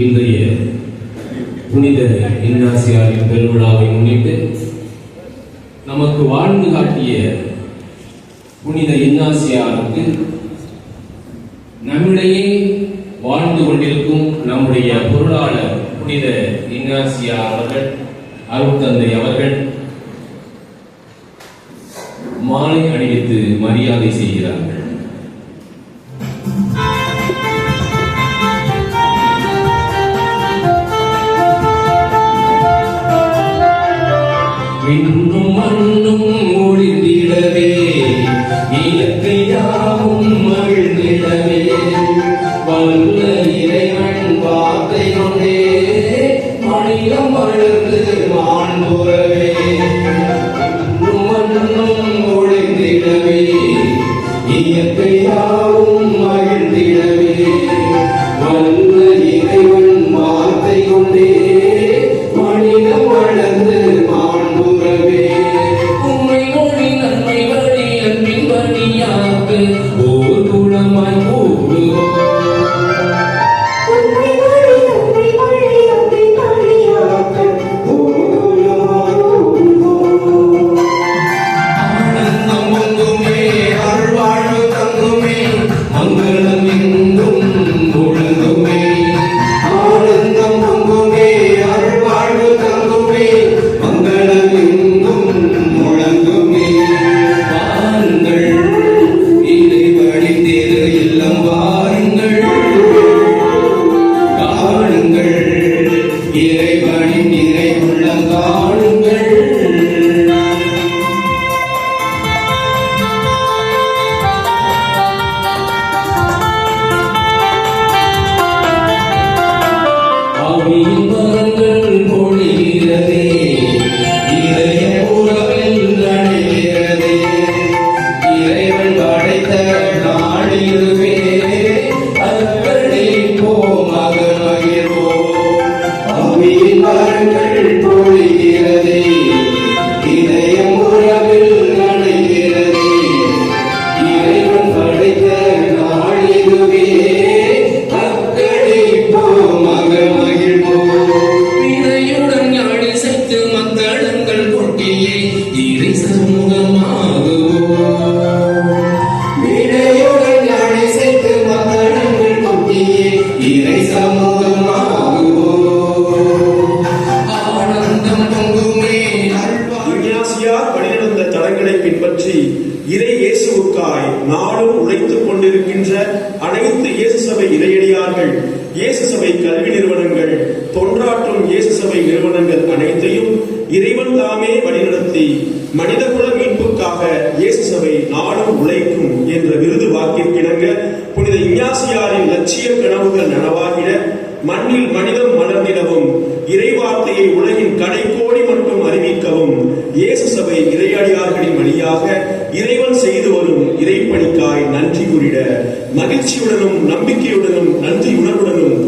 இன்றைய புனித இன்னாசியாரின் பெருவிழாவை முன்னிட்டு நமக்கு வாழ்ந்து காட்டிய புனித இன்னாசியாருக்கு நம்மிடையே வாழ்ந்து கொண்டிருக்கும் நம்முடைய பொருளாளர் புனித இன்னாசியா அவர்கள், அருட்தந்தை அவர்கள் மாலை அணிவித்து மரியாதை செய்கிறார்கள். விண்ணும் மண்ணும் ஒளிந்திடவே, இயற்கை யாவும் மகிழ்ந்திடவே, வல்ல இறைவன் வார்த்தை கொண்டே மனிதம் வளர்ந்து மாண்புறவே. விண்ணும் மண்ணும் ஒளிந்திடவே, இயற்கை யாவும் மகிழ்ந்திடவே, வல்ல இறைவன் வார்த்தை கொண்டே மனிதம் வளர்ந்து ஓர் குளமாய் ஓடுவோம். ஆனந்தம் பொங்குமே, அருள்வாழ்வு தங்குமே, மங்களம் எங்கும் முழங்குமே. ஆனந்தம் பொங்குமே, அருள்வாழ்வு தங்குமே, மங்களம் எங்கும் முழங்குமே. வாருங்கள் இல்லம் வாருங்கள், காணுங்கள் இறைவனின் நிறை உள்ளம் காணுங்கள். ஆவியின் மரங்கள் பொழிகிறதே, இதய உறவில் நடைகிறதே, இறைவன் படைத்த நாளிதுவே, அர்ப்பணை போம் மகிழ்வோம். ஆவியின் மரங்கள் பொழிகிறதே, இதயம் உறவில் நடைகிறதே, இறைவன் படைத்த நாளிதுவே, அர்ப்பணை போம் மகிழ்வோம். வினையுடன் ஞாடி சத்து மத்தளங்கள் கொட்டியே இறை சமூகமாகுவோம். இறை சமூகமாகுவோம். ஆனந்தம் பொங்குமே. இன்னாசியார் வழிநடந்த தடங்களை பின்பற்றி இறை இயேசுவுக்காய் நாளும் உழைத்துக் கொண்டிருக்கின்ற அனைத்து இயேசு சபை இறையடியார்கள், இயேசு சபை கல்வி நிறுவனங்கள், தொண்டாற்றும் இயேசு சபை நிறுவனங்கள் அனைத்தையும் இறைவன் தாமே வழிநடத்தி மனிதகுல மீட்புக்காக இயேசு சபை நாளும் உழைக்கும் என்ற விருது வாக்கிற்கிணங்க புனித இன்னாசியாரின் லட்சிய கனவுகள் நனவாகிட, மண்ணில் மனிதம் மலர்ந்திடவும், இறைவார்த்தையை உலகின் கடைக்கோடி மட்டும் அறிவிக்கவும் இயேசு சபை இறையடியார்களின் வழியாக இறைவன் செய்து வரும் இறைப்பணிக்காய் நன்றி கூறிட, மகிழ்ச்சியுடனும் நம்பிக்கையுடனும் நன்றி உணர்வுடனும்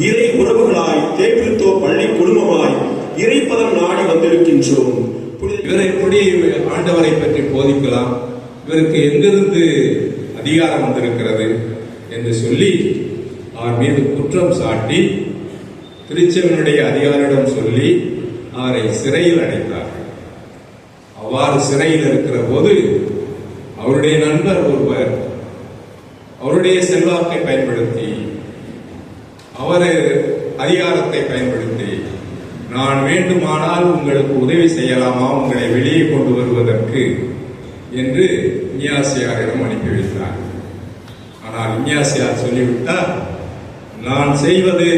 இறை உறவுகளாய் தேப்பிருத்தோ பள்ளி குடும்பமாய் இறைப்பதம் நாடி வந்திருக்கின்றோம். இவர் எப்படி ஆண்டவரை பற்றி போதிக்கலாம், இவருக்கு எங்கிருந்து அதிகாரம் வந்திருக்கிறது என்று சொல்லி அவர் மீது குற்றம் சாட்டி திருச்செவனுடைய அதிகாரிடம் சொல்லி அவரை சிறையில் அடைத்தார்கள். அவ்வாறு சிறையில் இருக்கிற போது அவருடைய நண்பர் ஒருவர் அவருடைய செல்வாக்கை பயன்படுத்தி, அவர் அதிகாரத்தை பயன்படுத்தி, நான் வேண்டுமானால் உங்களுக்கு உதவி செய்யலாமா உங்களை வெளியே கொண்டு வருவதற்கு என்று இன்னாசியாரிடம் அனுப்பி வைத்தார். ஆனால் இன்னாசியார் சொல்லிவிட்டார், நான் செய்வது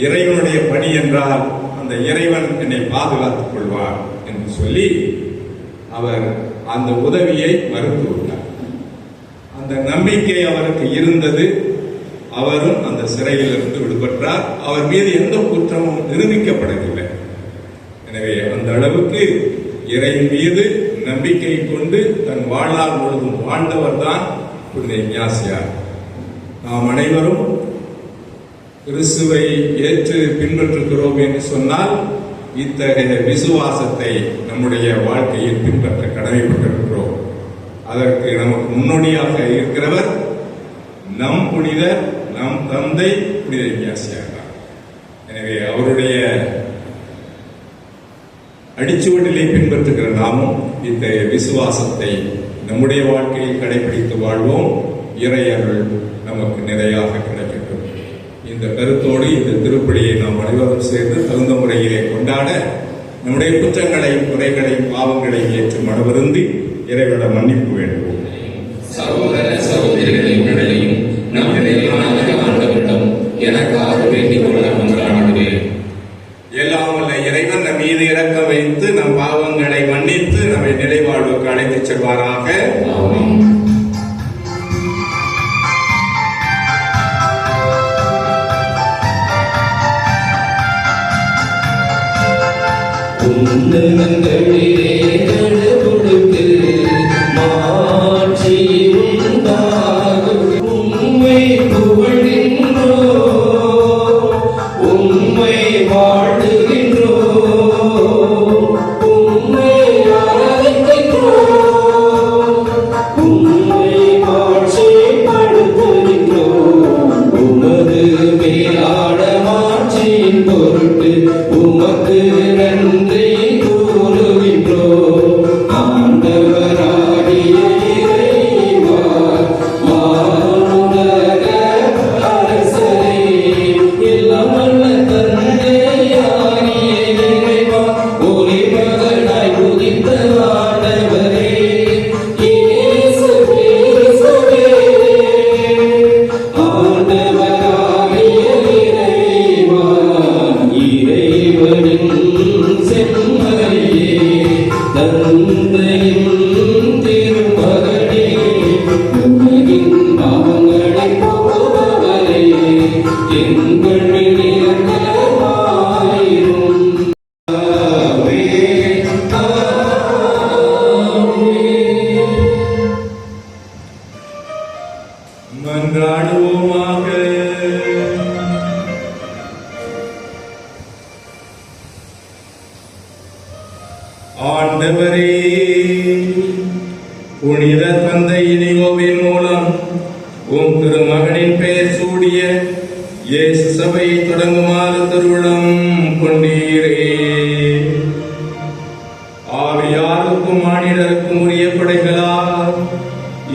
இறைவனுடைய பணி என்றால் அந்த இறைவன் என்னை பாதுகாத்துக் கொள்வார் என்று சொல்லி அவர் அந்த உதவியை மறுத்துவிட்டார். அந்த நம்பிக்கை அவருக்கு இருந்தது. அவரும் அந்த சிறையிலிருந்து விடுபட்டார். அவர் மீது எந்த குற்றமும் நிரூபிக்கப்படவில்லை. எனவே அந்த அளவுக்கு இறை மீது நம்பிக்கை கொண்டு தன் வாழ்நாள் முழுதும் வாழ்ந்தவர் தான் புனித இன்னாசியார். நாம் அனைவரும் கிறிஸ்துவை ஏற்று பின்பற்றுகிறோம் என்று சொன்னால் இத்தகைய விசுவாசத்தை நம்முடைய வாழ்க்கையில் பின்பற்ற கடமைப்பட்டிருக்கிறோம். அதற்கு நமக்கு முன்னோடியாக இருக்கிறவர் நம் புனிதர், நம் தந்தை புனித இன்னாசியார். எனவே அவருடைய அடிச்சுவடிலை பின்பற்றுகிற நாமும் இந்த விசுவாசத்தை நம்முடைய வாழ்க்கையில் கடைபிடித்து வாழ்வோம். இறையருள் நமக்கு நிறையாக கிடைக்கட்டும். இந்த கருத்தோடு இந்த திருப்பலியை நாம் அனைவரும் சேர்ந்து தகுந்த முறையிலே கொண்டாட நம்முடைய குற்றங்களை, குறைகளை, பாவங்களை ஏற்று மனவருந்தி இறைவன மன்னிப்பு வேண்டுவோம். சகோதர சகோதரிகளின் விடலையும் நம் இறைவனாகிய ஆண்டவரிடம் எனக்காக வேண்டிக் கொள்ள மன்றாடுகிறேன். எல்லாம் வல்ல இறைவன் நம் மீது இரக்கம் வைத்து நம் பாவங்களை மன்னித்து நம்மை நிலைவாழ்வுக்கு அழைத்துச் செல்வாராக. ஆமென். உன்னதங்களிலே கடவுளுக்கு மாட்சி உண்டாகும். உம்மை புகழ்கின்றோம், உம்மை வாழ்த்துகின்றோம், உம்மை ஆராதிக்கின்றோம், உம்மை மாட்சிப்படுத்துகின்றோம். உமது மேலான மாட்சியின் பொருட்டு உமக்கு நன்றி கூறுகின்றோம். ஆண்டவராகிய இறைவா, வானுலக அரசரே, எல்லாம் வல்ல தந்தையாகிய இறைவா, ஒரே மகனாய் உதித்த ஆண்டவரே, இயேசு கிறிஸ்துவே, ஆண்டவராகிய இறைவா, இறைவனின் செம்மறியே, தந்தையின் திருமகனே, உலகின் பாவங்களை போக்குபவரே, எங்கள் மேல் இரக்கமாயிரும். ஆமென். ஆமென். மன்றாடுவோமாக. ஆண்டவரே, புனித தந்தை இனியோவின் மூலம் உம் திருமகனின் பெயர் சூடிய இயேசு சபையை தொடங்குமாறு திருவிழம் கொண்டீரே. ஆவியாருக்கும் மானிடருக்கும் உரிய படைகளால்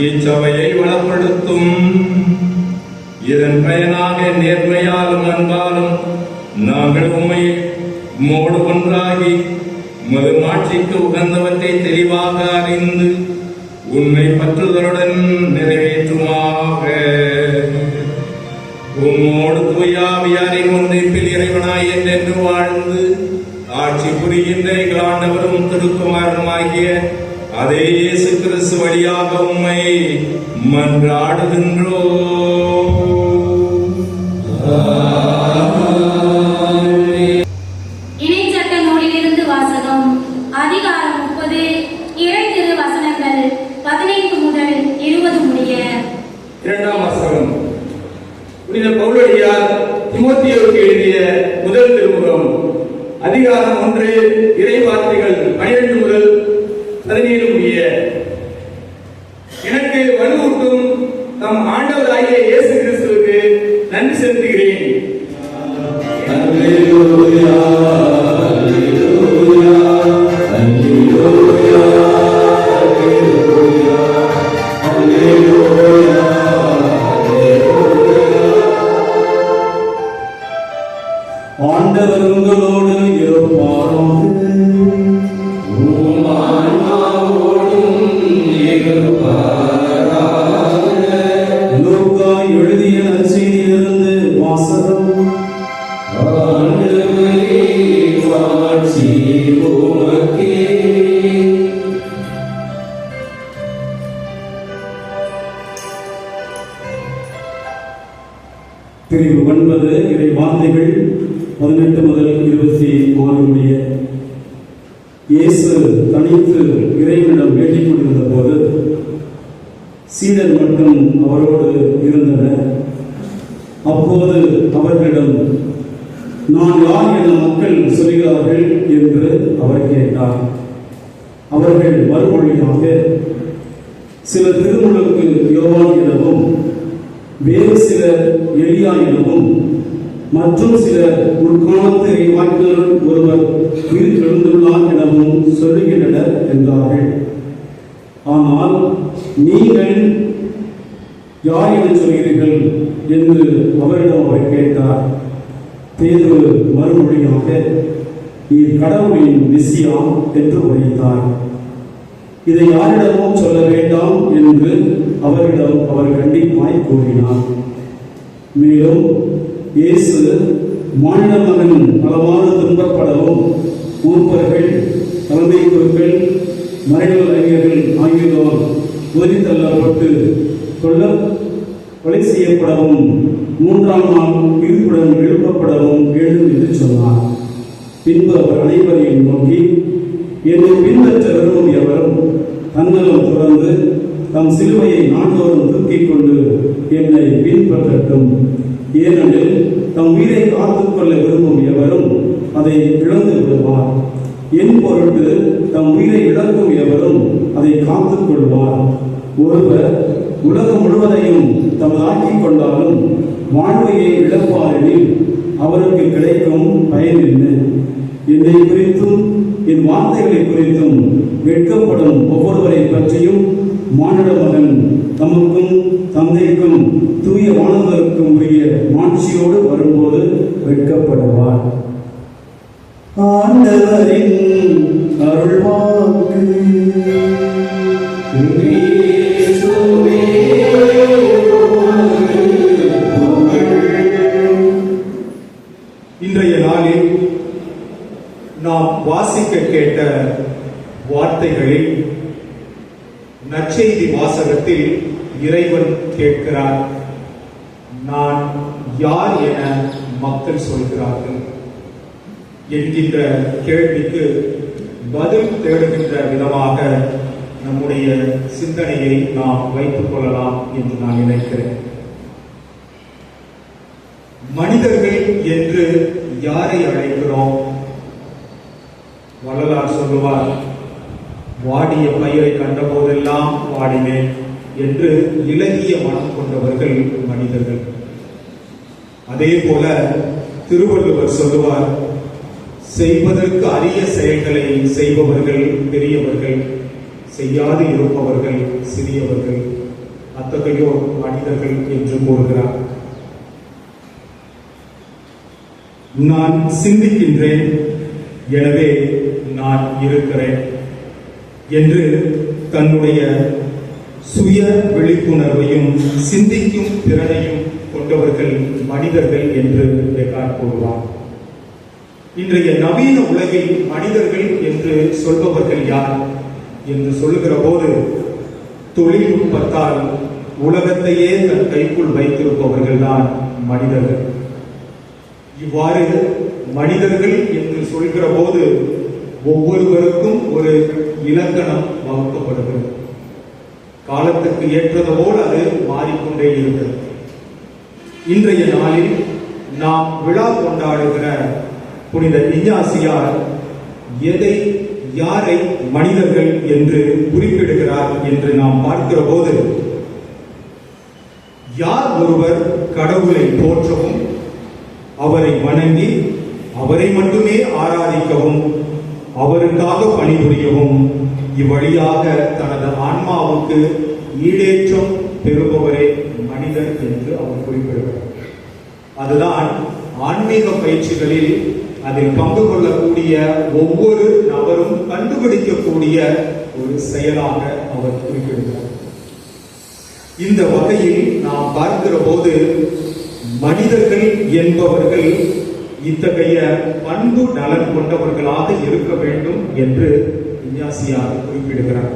இச்சபையை வளப்படுத்தும். இதன் பயனாக நேர்மையாலும் அன்பாலும் நாங்கள் உம்மோடு ஒன்றாகி உமது மாட்சிக்கு உகந்தவற்றை தெளிவாக அறிந்து உண்மை பற்றுதலுடன் நிறைவேற்றுமாக. உம்மோடு தூயாவியாரின் ஒன்றிப்பில் இறைவனாய் என்றென்று வாழ்ந்து ஆட்சி புரிகின்ற எங்கள் ஆண்டவரும் திருக்குமாரனுமாகிய அதே இயேசு கிறிஸ்து வழியாக உம்மை மன்றாடுகின்றோம். இணைச்சட்ட நூலிலிருந்து வாசகம். அதிகாரம் 30, இறை திரு வசனங்கள் 15 முதல் 20 முடிய. இரண்டாம் வாசகம். புனித பவுலடியார் தீமோத்தேயுவுக்கு எழுதிய முதல் திருமுகம். அதிகாரம் 1, இறை வார்த்தைகள் 12 முதல் 17 முடிய. எனக்கு வலுவூட்டும் நம் ஆண்டவராகிய இயேசு கிறிஸ்துவுக்கு நன்றி செலுத்துகிறேன். அல்லேலூயா, அல்லேலூயா, அல்லேலூயா, அல்லேலூயா, அல்லேலூயா, அல்லேலூயா. ஆண்டவர் உங்களோடு இருப்பாராக. உம் ஆன்மாவோடும் இருப்பாராக. லூக்கா எழுதிய நற்செய்தியிலிருந்து வாசகம். ஆண்டவரே, மாட்சி உமக்கே. பிரிவு 9 இறை வார்த்தைகள் 18 முதல் 26 முடிய. இயேசு தனித்து இறைவனிடம் வேண்டிக் கொண்டிருந்த போது சீடர் மட்டும் அவரோடு இருந்தனர். அப்போது அவர்களிடம், நான் யார் என மக்கள் சொல்கிறார்கள் என்று அவர் கேட்டார். அவர்கள் மறுமொழியாக, சிலர் திருமுழுக்கு யோவான் எனவும், வேறு சிலர் எலியா எனவும், மற்றும் சிலர் முற்காலத்து இறைவாக்கினருள் ஒருவர் உயிர் எழுந்துள்ளார் எனவும் சொல்லுகின்றனர் என்றார்கள். ஆனால் நீங்கள் யார் என சொல்கிறீர்கள் என்று அவரிடம் அவர் கேட்டார். பேதுரு மறுமொழியாக, நீர் கடவுளின் மெசியா என்று உரைத்தார். இதை யாரிடமும் சொல்ல வேண்டாம் என்று அவரிடம் அவர் கண்டிப்பாய் கூறினார். மேலும் இயேசு மானிட மகன் பலவாறு துன்பப்படவும் மூப்பர்கள், தலைமை குருக்கள், மறைநூல் அறிஞர்கள் ஆகியோர் உதறித்தள்ளப்பட்டு கொலை செய்யப்படவும் 3ஆம் நாள் உயிருடன் எழுப்பப்படவும் வேண்டும் என்று சொன்னார். பின்பு அவர் அனைவரையும் நோக்கி, என்னை பின்பற்ற விரும்பும் எவரும் தன்னலம் துறந்து தம் சிலுவையை நாள்தோறும் தூக்கிக் கொண்டு என்னை பின்பற்றட்டும். ஏனெனில் தம் உயிரை காத்துக்கொள்ள விரும்பும் எவரும் அதை இழந்து விடுவார். என் பொருட்டு தம் உயிரை இழக்கும் எவரும் அதை காத்துக் கொள்வார். ஒருவர் உலகம் முழுவதையும் தமதாக்கிக் கொண்டாலும் வாழ்வையை இழப்பாரெனில் அவருக்கு கிடைக்கும் பயன் என்ன? என்னை குறித்தும் என் வார்த்தைகளை குறித்தும் வெட்கப்படும் ஒவ்வொருவரை பற்றியும் மானிட மகன் தமக்கும் தந்தைக்கும் தூய வானவருக்கும் உரிய மாட்சியோடு வரும்போது வெட்கப்படுவார். ஆண்டவரின் அருள்வாக்கு. இன்றைய நாளில் நாம் வாசிக்க கேட்ட வார்த்தைகளில் நற்செய்தி வாசகத்தில் இறைவன் கேட்கிறார், நான் யார் என மக்கள் சொல்கிறார்கள் என்கின்ற கேள்விக்கு பதில் தேடுகின்ற விதமாக நம்முடைய சிந்தனையை நாம் வைத்துக் கொள்ளலாம் என்று நான் நினைக்கிறேன். மனிதர்கள் என்று யாரை அழைக்கிறோம்? வள்ளலார் சொல்லுவார், வாடிய பயிரை கண்டபோதெல்லாம் வாடினேன் என்று இலகிய மனம் கொண்டவர்கள் மனிதர்கள். அதே போல திருவள்ளுவர் சொல்லுவார், செய்வதற்கு அரிய செயல்களை செய்பவர்கள் பெரியவர்கள், செய்யாது இருப்பவர்கள் சிறியவர்கள், அத்தகையோர் மனிதர்கள் என்று கூறுகிறார். நான் சிந்திக்கின்றேன், எனவே நான் இருக்கிறேன் என்று தன்னுடைய சுய விழிப்புணர்வையும் சிந்திக்கும் திறனையும் கொண்டவர்கள் மனிதர்கள் என்று டெக்கார்ட் கூறுவார். இன்றைய நவீன உலகில் மனிதர்கள் என்று சொல்பவர்கள் யார் என்று சொல்லுகிற போது தொழில்நுட்பத்தால் உலகத்தையே தன் கைக்குள் வைத்திருப்பவர்கள் தான் மனிதர்கள். இவ்வாறு மனிதர்கள் என்று சொல்கிற போது ஒவ்வொருவருக்கும் ஒரு இலக்கணம் வகுக்கப்படுகிறது. காலத்துக்கு ஏற்றது போல் அது மாறிக்கொண்டே இருக்கிறது. இன்றைய நாளில் நாம் விழா கொண்டாடுகிற புனித இஞ்ஞாசியார் எதை யாரை மனிதர்கள் என்று குறிப்பிடுகிறார் என்று நாம் பார்க்கிற போது, யார் ஒருவர் கடவுளை போற்றவும் அவரை வணங்கி அவரை மட்டுமே ஆராதிக்கவும் அவருக்காக பணிபுரியவும் இவ்வழியாக தனது ஆன்மாவுக்கு ஈடேற்றம் பெறுபவரே மனிதர் என்று அவர் குறிப்பிடுகிறார். அதுதான் ஆன்மீக பயிற்சிகளில் அதில் பங்கு கொள்ளக்கூடிய ஒவ்வொரு நபரும் கண்டுபிடிக்கக்கூடிய ஒரு செயலாக அவர் குறிப்பிடுகிறார். இந்த வகையில் நாம் பார்க்கிற போது மனிதர்கள் என்பவர்கள் இத்தகைய பண்பு நலன் கொண்டவர்களாக இருக்க வேண்டும் என்று இஞ்ஞாசியார் குறிப்பிடுகிறார்.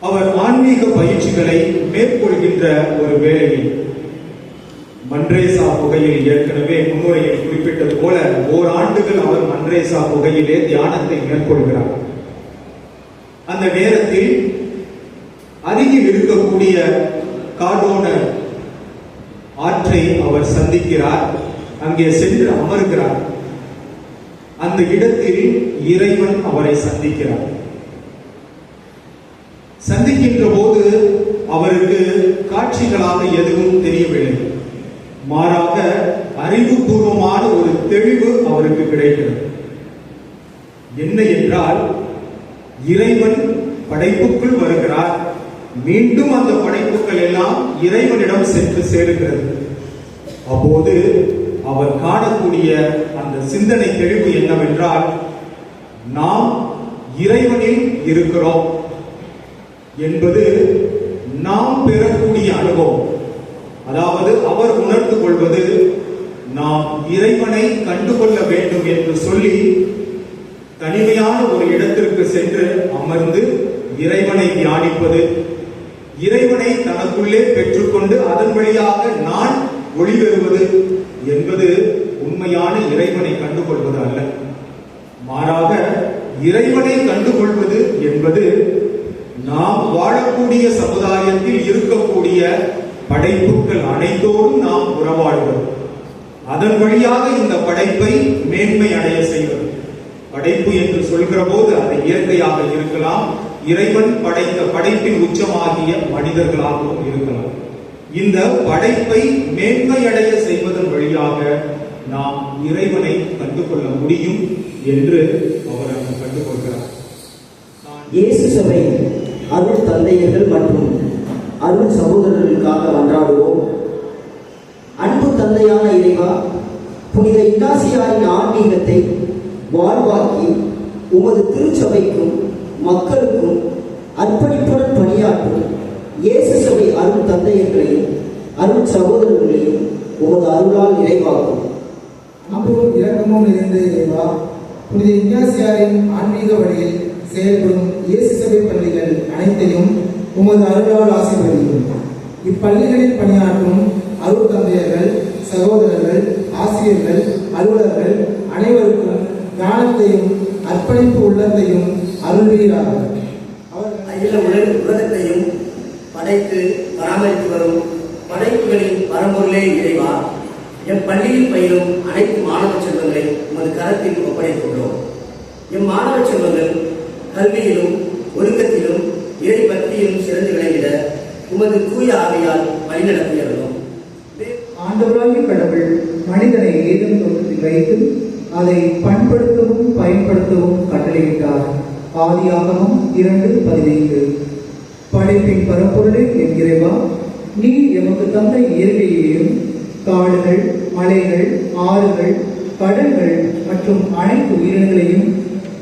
அவர் ஆன்மீக பயிற்சிகளை மேற்கொள்கின்ற ஒரு வேளையில் மன்றேசா குகையில் ஏற்கனவே முன்னுரையில் குறிப்பிட்டது போல ஓராண்டுகள் அவர் மன்றேசா குகையிலே தியானத்தை மேற்கொள்கிறார். அந்த நேரத்தில் அருகில் இருக்கக்கூடிய கார்டோன ஆற்றை அவர் சந்திக்கிறார். அங்கே சென்று அமர்கிறார். அந்த இடத்தில் இறைவன் அவரை சந்திக்கிறார். சந்திக்கின்ற போது அவருக்கு காட்சிகளாக எதுவும் தெரியவில்லை. மாறாக அறிவுபூர்வமான ஒரு தெளிவு அவருக்கு கிடைக்கிறது. என்ன என்றால், இறைவன் படைப்புக்குள் வருகிறார், மீண்டும் அந்த படைப்புகள் எல்லாம் இறைவனிடம் சென்று சேருகிறது. அப்போது அவர் காணக்கூடிய அந்த சிந்தனை தெளிவு என்னவென்றால், நாம் இறைவனில் இருக்கிறோம் என்பது நாம் பெறக்கூடிய அனுபவம். அதாவது அவர் உணர்ந்து கொள்வது, நாம் இறைவனை கண்டுகொள்ள வேண்டும் என்று சொல்லி தனிமையான ஒரு இடத்திற்கு சென்று அமர்ந்து இறைவனை தியானிப்பது, இறைவனை தனக்குள்ளே பெற்றுக்கொண்டு அதன் வழியாக நான் ஒளிபெறுவது என்பது உண்மையான இறைவனை கண்டுகொள்வது அல்ல. மாறாக இறைவனை கண்டுகொள்வது என்பது நாம் வாழக்கூடிய சமுதாயத்தில் இருக்கக்கூடிய படைப்புகள் அனைத்தோடும் நாம் உறவாடுவது, அதன் வழியாக இந்த படைப்பை மேன்மை அடைய செய்வது. படைப்பு என்று சொல்கிற போது அது இயற்கையாக இருக்கலாம், இறைவன் படைத்த படைப்பின் உச்சமாகிய மனிதர்களாகவும் இருக்கலாம். இந்த படைப்பை மேன்மையடைய செய்வதன் வழியாக நாம் இறைவனை கண்டுகொள்ள முடியும் என்று அவர் அங்கு கண்டுகொள்கிறார். இயேசு சபை அருள் தந்தையர்கள் மற்றும் அருள் சகோதரர்களுக்காக மன்றாடுவோம். அன்பு தந்தையான இறைவா, புனித இன்னாசியாரின் ஆன்மீகத்தை வாழ்வாக்கி உமது திருச்சபைக்கும் மக்களுக்கும் அர்ப்பணிப்புடன் பணியாற்றும் இயேசு சபை அருள் தந்தையர்களையும் அருள் சகோதரர்களையும் உமது அருளால் நிறைவாக்கும். அன்பும் இரக்கமும் நிறைந்த இறைவா, புனித இன்னாசியாரின் ஆன்மீக வழியில் செயல்படும் இயேசு சபை பள்ளிகள் அனைத்தையும் உமது அருளால் ஆசீர்வதிக்கும். இப்பள்ளிகளில் பணியாற்றும் அருள் தந்தையர்கள், சகோதரர்கள், ஆசிரியர்கள், அலுவலர்கள் அனைவருக்கும் ஞானத்தையும் அர்ப்பணிப்பு உள்ளத்தையும் அருள்வீராக. அகில உலகத்தையும் படைத்து பராமரித்து வரும் படைப்புகளின் பரம்பொருளே இறைவா, எம் பள்ளியில் பயிலும் அனைத்து மாணவ செல்வங்களை உமது கரத்தில் ஒப்படைத்துள்ளோம். எம் மாணவ செல்வங்கள் கல்வியிலும் ஒழுக்கத்திலும் இறை பக்தியிலும் சிறந்து விளங்கிட உமது தூய ஆவியால் வழிநடத்தியறோம். ஆண்டவராகிய கடவுள் மனிதனை ஏதும் தோட்டத்தில் வைத்து அதை பண்படுத்தவும் பயன்படுத்தவும் கட்டளையிட்டார். ஆதியாகமம் 2:15. படைப்பின் பரப்பொருளே என் இறைவா, நீர் எமக்கு தந்த இயற்கையையும் காடுகள், மலைகள், ஆறுகள், கடல்கள் மற்றும் அனைத்து உயிரினங்களையும்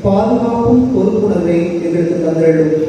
பாதுகாப்பும் பொறுப்புணர்வை எங்களுக்கு தந்தருளும்.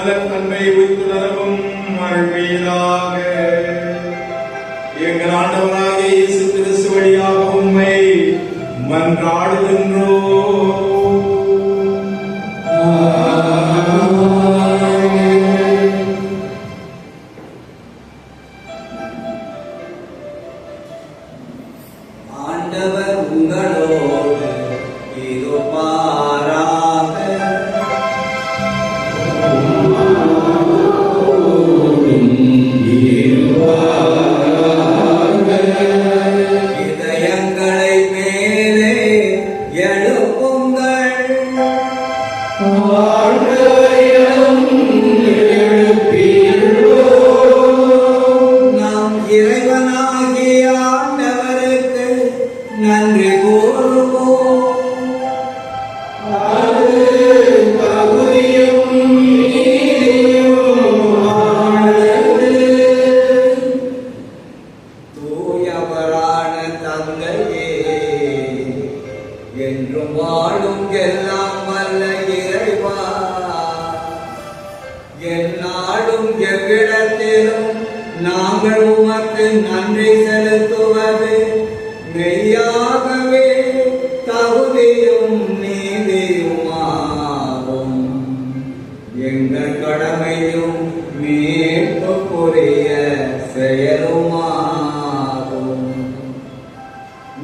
நல்ல தன்மை உயிர்த்துணரவும் அருள்வீராக. எங்கள் ஆண்டவராகிய இயேசு கிறிஸ்து வழியாக உம்மை மன்றாடுகின்றோம். ஆண்டவர் உங்களோடு இருப்பாராக. இதயங்களை மேலே எழுப்புங்கள். நம் இறைவனாகிய ஆண்டவருக்கு நன்றி கூறுவோம். தூயவரான தந்தையே, என்றும் வாழும் எல்லாம் வல்ல இறைவா, எந்நாளும் எவ்விடத்திலும் நாங்கள் உமக்கு நன்றி செலுத்துவது மெய்யாகவே தகுதியும் நீதியுமாகும். எங்கள் கடமையும் மீட்புக்குரிய செயலுமாகும்.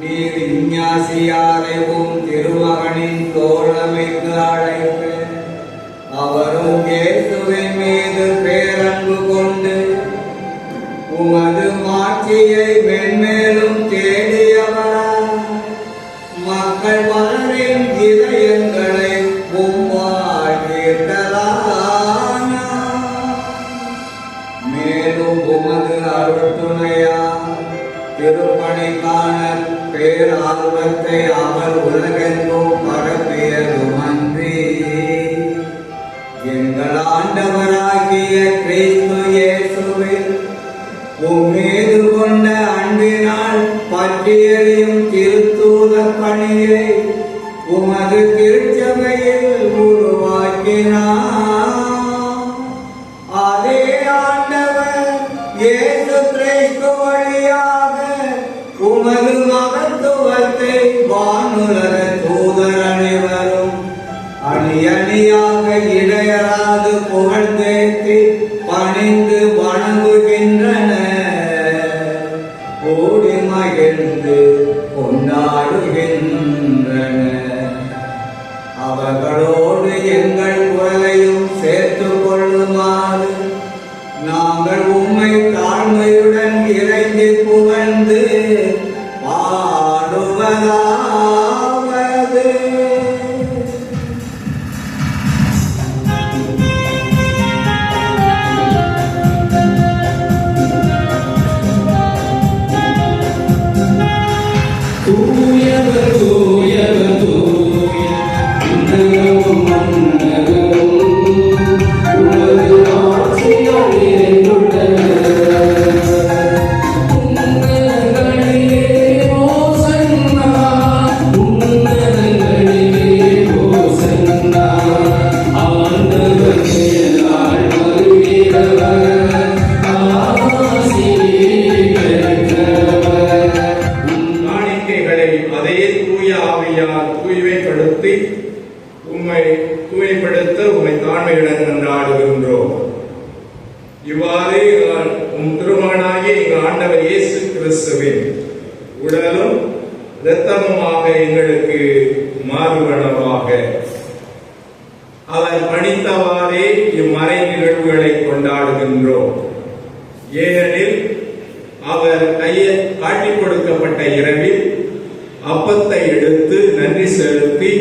நீர் இஞ்ஞாசியாரையும் திருமகனின் தோழமைக்கு அழைத்து அவரும் இயேசுவின் மீது பேரன்பு கொண்டு உமது மாட்சியை மென்மேலும் தேடியவராய் மக்கள் பலரின் இதயங்களை உம்மால் ஈர்த்தலானார். மேலும் உமது அருள் துணையால் திருப்பணிக்கான பேரார்வத்தை அவர் உலகெங்கும் பரப்பியதுமன்றி எங்கள் ஆண்டவராகிய கிறிஸ்து இயேசுவில் உம்மீது கொண்ட அன்பினால் பற்றியறியும் திருத்தூதர் பணியை உமது திருச்சபையில் உருவாக்கினார். அதே ஆண்டவர் இயேசு கிறிஸ்து வழியாக உமது மகத்துவத்தை வானுலக தூதர் அனைவரும் அணி அணியாக இடையராது புகழ்ந்தேத்தி பணிந்து வணங்குகின்றனர், ஓடி மகிழ்ந்து கொண்டாடுகின்றனர். அவர்களோடு எங்கள் குரலையும் சேர்த்துக் கொள்ளுமாறு நாங்கள் உம்மை தாழ்மையுடன் இறைஞ்சி புகழ்ந்து பாடுவதாவது. தூயவர் தூயவர் தூயவர் விண்ணகமும் மண்ணகமும் உமது ஆட்சியால் நிறைந்துள்ளன. உன்னதங்களிலே ஓசன்னா, உன்னதங்களிலே ஓசன்னா. ஆண்டவர் பெயரால் வருகிறவர் ஆசி பெற்றவர். காணிக்கைகளை அதே தூய ஆவியால் தூய்மைப்படுத்தி உம்மை தூய்மைப்படுத்த உம்மை தாழ்மையுடன் கொண்டாடுகின்றோம். இவ்வாறு உம் திருமகனாகிய எங்கள் ஆண்டவர் இயேசு கிறிஸ்துவின் உடலும் இரத்தமுமாக எங்களுக்கு மாறுவனவாக அவர் பணித்தவாறே இம்மறை நிகழ்வுகளை கொண்டாடுகின்றோம். ஏனெனில் அவர் காட்டிக் கொடுக்கப்பட்ட இரவில் அப்பத்தை எடுத்து நன்றி செலுத்தி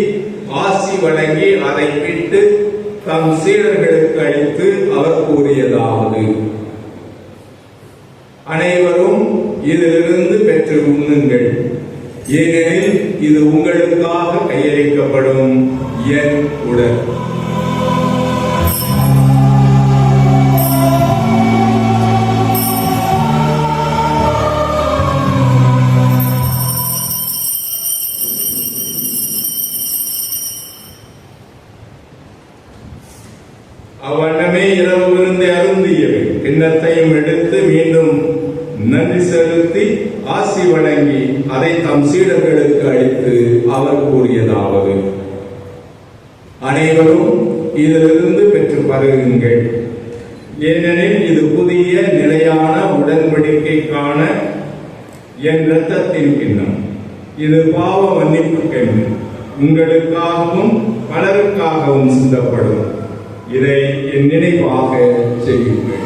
ஆசி வழங்கி அதை பிட்டு தம் சீடர்களுக்கு அளித்து அவர் கூறியதாவது: அனைவரும் இதிலிருந்து பெற்று உண்ணுங்கள், ஏனெனில் இது உங்களுக்காக கையளிக்கப்படும் என் உடல். அவ்வண்ணமே இரவு விருந்தை அருந்தியவை கிண்ணத்தையும் எடுத்து மீண்டும் நன்றி செலுத்தி ஆசி வழங்கி அதை தம் சீடர்களுக்கு அளித்து அவர் கூறியதாவது: அனைவரும் இதிலிருந்து பெற்று பருகுங்கள், ஏனெனில் இது புதிய நிலையான உடன்படிக்கைக்கான என் இரத்தத்தின் கிண்ணம். இது பாவ மன்னிப்புக்கென்று உங்களுக்காகவும் பலருக்காகவும் சிந்தப்படும். இதை என் நினைவாக செய்யுங்கள்.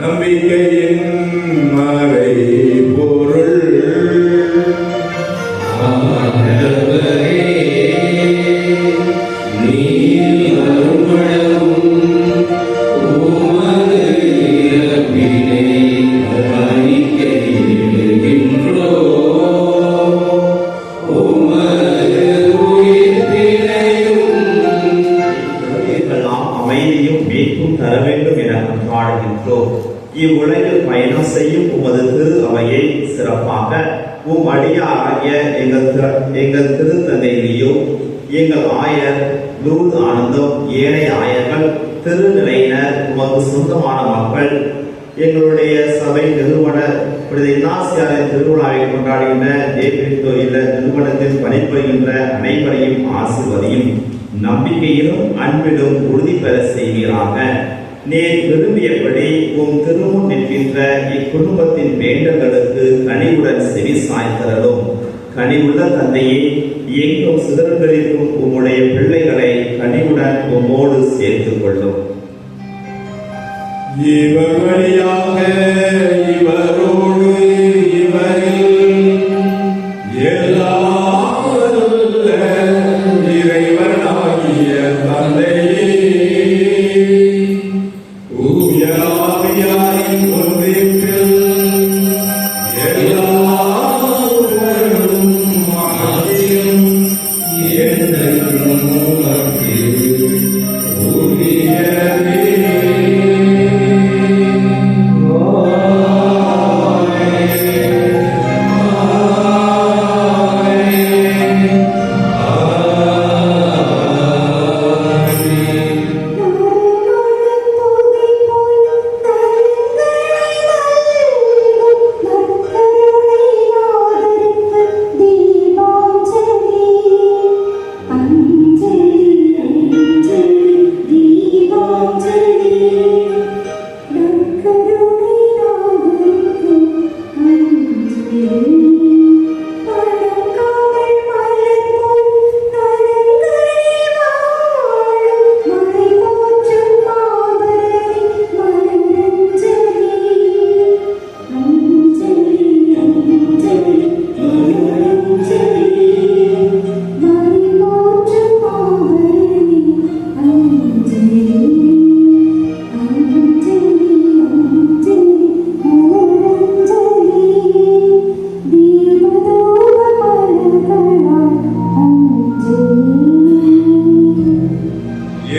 நம்பிக்கையின் மறை பொருள் ஆண்டவரே, நீர் அருள்வளவும் உமது இறப்பினை அறிக்கையிடுகின்றோம். உமது உயிர்ப்பினையும் எல்லாம் அமைதியும் மீட்பும் தர வேண்டும் என பாடுகின்றோம். இவ்வுலகில் பயணம் செய்யும் உமது திரு அவையை சிறப்பாக உம் அடியாராகிய எங்கள் திருத்தந்தை லியோ, எங்கள் ஆயர் லூர்து ஆனந்தம், ஏனைய ஆயர்கள், திருநிலையினர், உமது சொந்தமான மக்கள், எங்களுடைய சபை நிறுவனர் புனித இன்னாசியாரின் திருவிழாவை கொண்டாடுகின்ற தேவித்தோ இல்ல நிறுவனத்தில் பணிபுரிகின்ற அனைவரையும் ஆசிர்வதியும். நம்பிக்கையிலும் அன்பிலும் உறுதி பெற செய்வீராக. நீர் விரும்பியபடி உம் திருமுன் நிற்கின்ற இக்குடும்பத்தின் வேண்டல்களுக்கு கனிவுடன் செவி சாய்த்தரலும். கனிவுள்ள தந்தையே, எங்கும் சிதறல்களிலும் உம்முடைய பிள்ளைகளை கனிவுடன் உம்மோடு சேர்த்துக் கொள்ளும். இவர் வழியாக இவரோடு இவரில் எல்லாம் வல்ல இறைவனாகிய தந்தையே, ஊயாவியாரின் ஒன்றிற்கில் எல்லா புகழும் ஆட்சியும் என்றென்றும் உமக்கு உரியதே.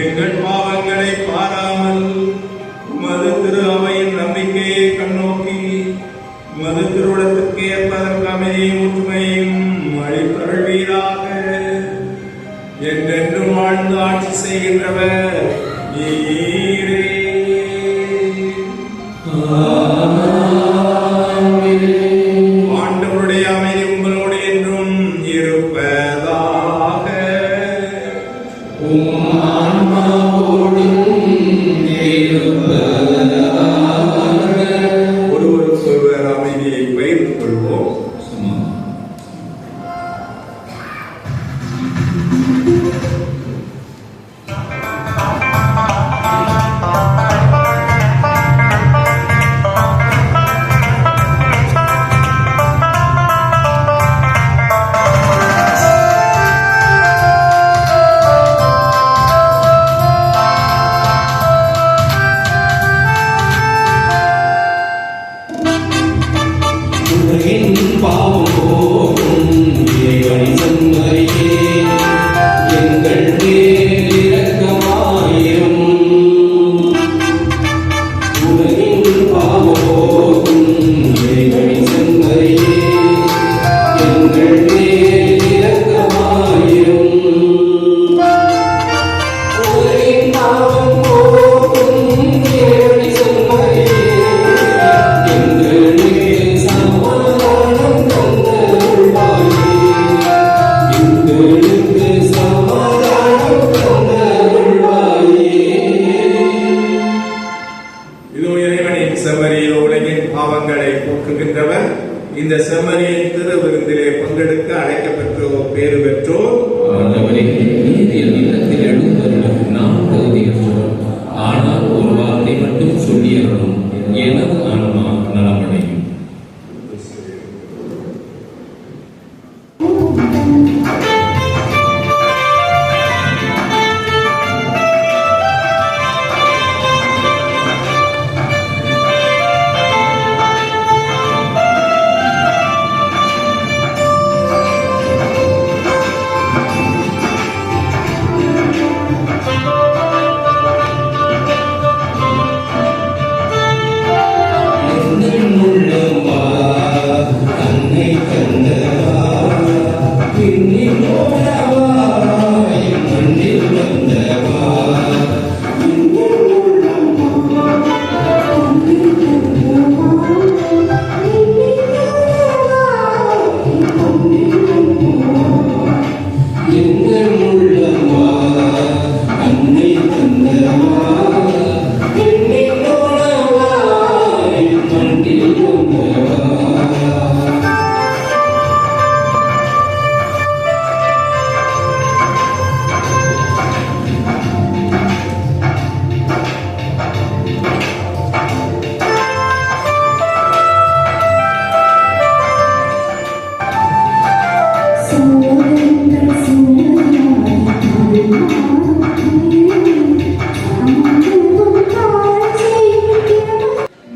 எங்கள் பாவங்களை பாராமல் உமது திரு அவையின் நம்பிக்கையை கண்ணோக்கி உமது திருவுளத்திற்கு ஏற்பதற்கு அமைதியும் ஒற்றுமையும் அளித்தருள்வீராக. என்றென்றும் வாழ்ந்து ஆட்சி செய்கின்றவர் நீரே. ஆண்டவருடைய அமைதி உங்களோடு என்றும் இருப்பதாக. ஒருவருக்கொருவர் அமைதியை பகிர்ந்து கொள்வோம்.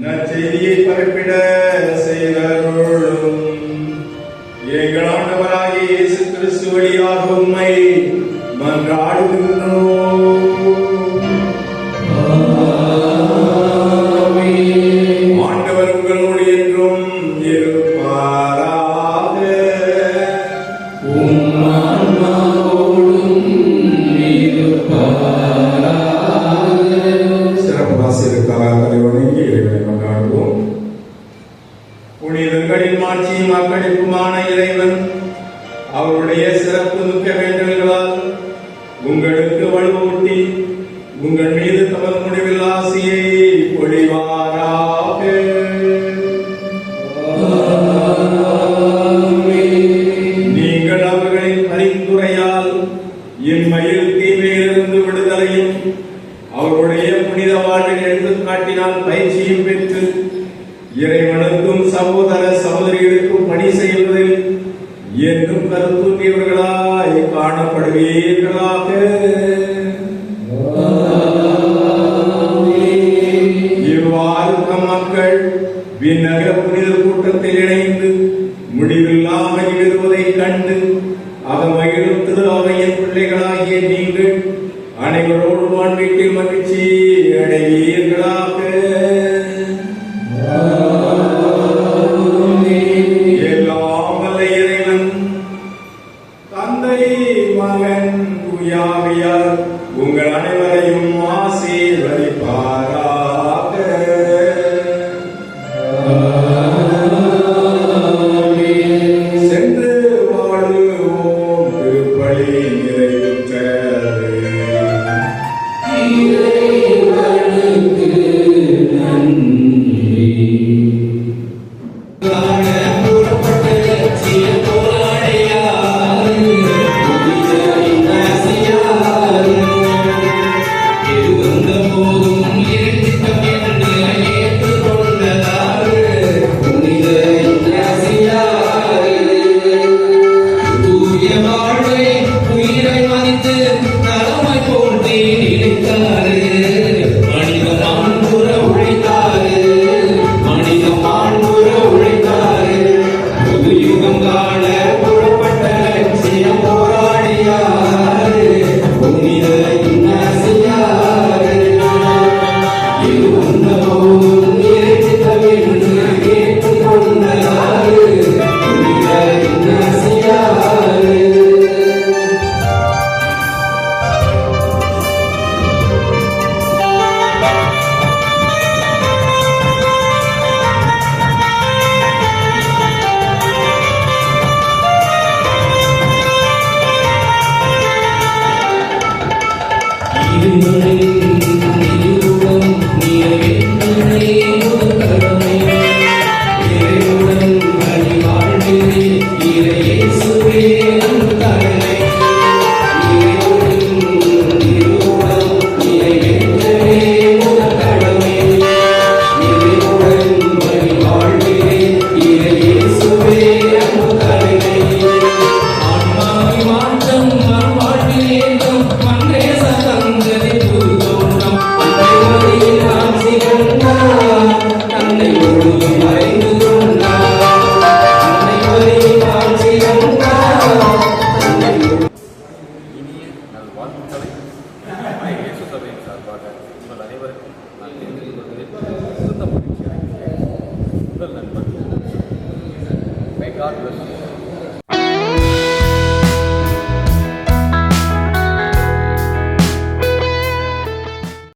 நற்செய்தியை பரப்பிட செய்தருளும். எங்கள் ஆண்டவராகிய இயேசு கிறிஸ்து வழியாக உம்மை மன்றாடுகின்றோம். ஆண்டவர் உங்களோடு என்றும் இருப்பாராக. சிறப்பு ஆசிரியருக்காக தலைவணங்கி இறைவனை கொண்டாடுவோம். புனிதர்களின் மாட்சியும் அர்ப்பணிப்புமான இறைவன் அவருடைய சிறப்பு மிக்க வேண்டல்களால் உங்களுக்கு வலுவூட்டி உங்கள் மீது தமது முடிவில் ஆசியை பொழிவாராக. நீங்கள் அவர்களின் பரிந்துரையால் இம்மையில் தீமையிலிருந்து விடுதலையும் அவருடைய புனித வாழ்வில் எடுத்துக்காட்டினால் பயிற்சியும் பெற்று இறைவனுக்கும் சகோதர சகோதரிகளுக்கும் பணி செய்வதில் என்றும் கருத்துரியவர்களாய் காணப்படுவீர்களாக. இவ்வாறு மக்கள் விண்ணக புனித கூட்டத்தில் இணைந்து முடிவில்லா மகிழ்வதைக் கண்டு அவர் மகிழும் திரு அவையின் பிள்ளைகளாகிய நீங்கள் அனைவரோடு வாழ்க்கையில் மகிழ்ச்சி அடைவீர்களாக. எல்லாம் வல்ல இறைவன் தந்தை மகன் தூயாவியார் உங்கள் அனைவரையும் ஆசீர்வதிப்பாராக. சென்று வாழுவோம். திருப்பலி நிறைவுற்றது. முதல் நண்பர். May God bless you.